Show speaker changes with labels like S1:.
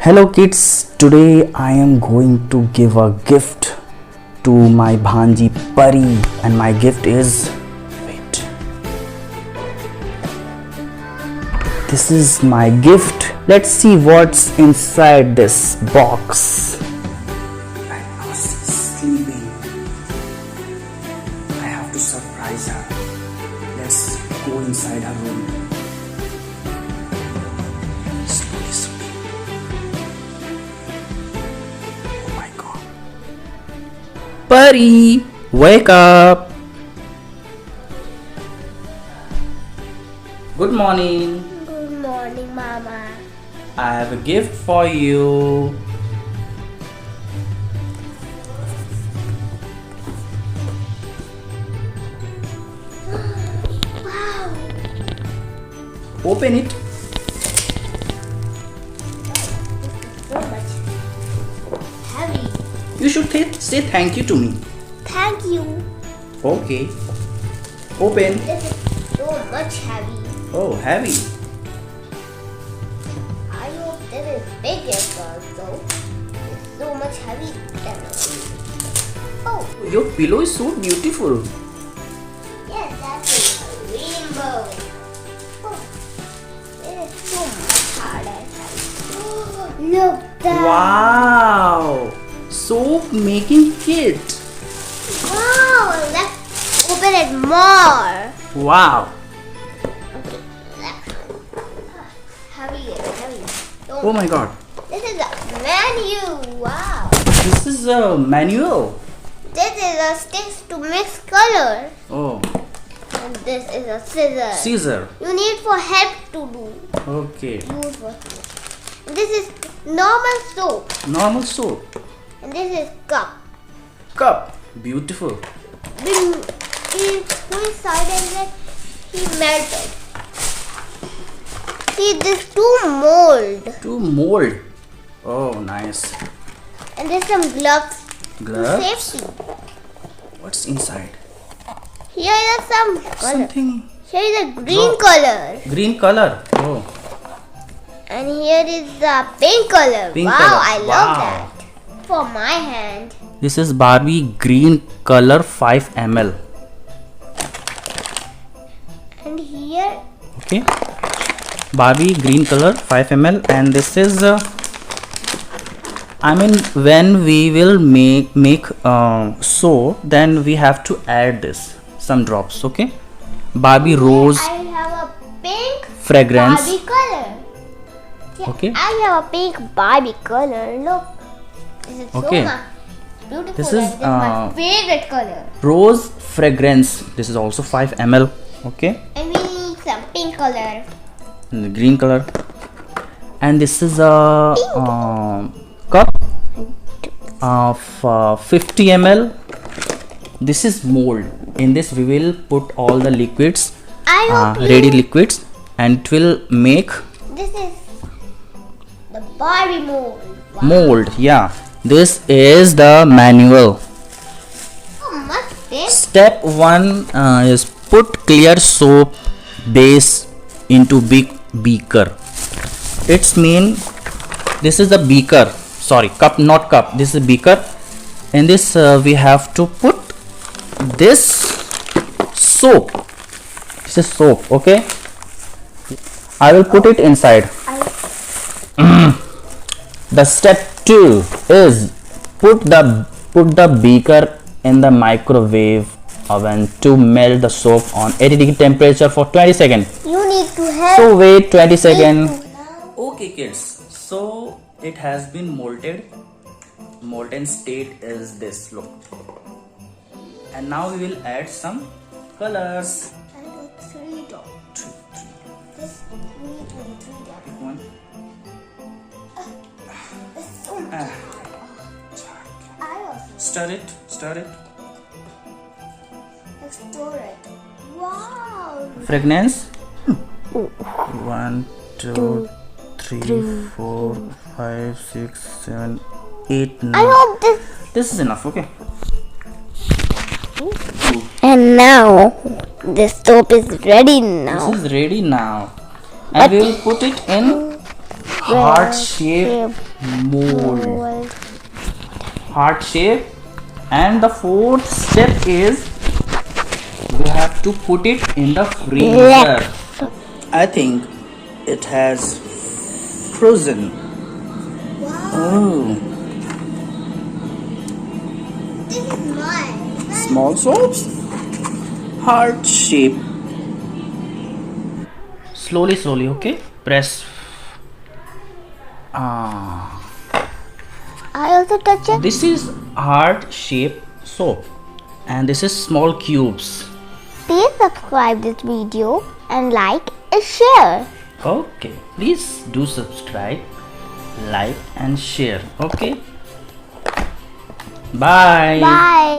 S1: Hello kids, today I am going to give a gift to my bhanji Pari, and my gift is, wait, this is my gift. Let's see what's inside this box. Right now she's sleeping. I have to surprise her. Let's go inside her room. Pari, wake up. Good morning.
S2: Good morning, Mama.
S1: I have a gift for you.
S2: Wow.
S1: Open it.
S2: So much heavy.
S1: You should say thank you to me.
S2: Thank you.
S1: Okay. Open.
S2: This is so much heavy.
S1: Oh, heavy.
S2: I hope this is big also. It's so much heavy. Oh,
S1: Your pillow is so beautiful.
S2: yes, that's a rainbow. Oh, it is so much hard and heavy. Oh, look that.
S1: Wow. Soap making kit.
S2: Wow, let's open it more.
S1: Wow.
S2: Okay, let's. Heavy and heavy.
S1: Oh my god.
S2: This is a menu. Wow.
S1: This is a manual.
S2: This is a sticks to mix color.
S1: Oh,
S2: And this is a scissor.
S1: scissor.
S2: You need for help to do.
S1: Okay.
S2: Use for this is normal soap.
S1: Normal soap.
S2: And this is cup.
S1: Cup. Beautiful.
S2: Then he put inside and then he melted. See this two mold.
S1: To mold. Oh, nice.
S2: And there's some gloves.
S1: Gloves.
S2: Safety.
S1: What's inside?
S2: Here is some color.
S1: Something
S2: Here is a green color.
S1: green color. Oh,
S2: And here is the pink color.
S1: Pink
S2: wow,
S1: color.
S2: I love
S1: Wow.
S2: that. For my hand.
S1: this is Barbie green color 5 ml.
S2: And here,
S1: Okay. Barbie green color 5 ml, and this is when we will make so then we have to add this some drops. Okay. Barbie rose
S2: I have a pink
S1: fragrance.
S2: Barbie color. Yeah,
S1: Okay.
S2: I have a pink Barbie color. Look. This is
S1: Okay.
S2: so much beautiful.
S1: This
S2: and
S1: is,
S2: this is my favorite color.
S1: Rose fragrance. This is also 5 ml. Okay.
S2: And we need some pink color.
S1: In the green color, and this is a cup of 50 ml. This is mold. In this we will put all the liquids,
S2: I hope
S1: ready liquids, and it will make
S2: this is the Barbie mold. Wow.
S1: mold. Yeah, this is the manual.
S2: How much this?
S1: Step 1 is put clear soap base into big beaker. It's mean this is the beaker, sorry, cup, not cup, this is beaker. In this we have to put this soap. This is soap. Okay, I will put it inside. The step 2 is put the beaker in the microwave oven to melt the soap on 80-degree temperature for 20 seconds.
S2: You need to help.
S1: So wait 20 seconds. Okay kids, so it has been molded. Molten state is this, look. And now we will add some colors.
S2: I do 3 dots. This we need 3 dots.
S1: Pick one.
S2: It's so much. I also
S1: Stir it, stir it.
S2: store it. Wow.
S1: Fragrance. 1, 2, 3, 4, 5, 6, 7, 8, 9.
S2: I hope this.
S1: This is enough, okay?
S2: And now this soap is ready now.
S1: This is ready now. And we will put it in heart shape mold. Heart shape. And the fourth step is we have to put it in the freezer. I think it has frozen. Oh,
S2: This is mine.
S1: small soaps. Heart shape. Slowly, okay? Press.
S2: I also touch it.
S1: This is heart shape soap. And this is small cubes.
S2: Please subscribe this video and like and share.
S1: Okay, please do subscribe, like and share. Okay, bye.
S2: Bye.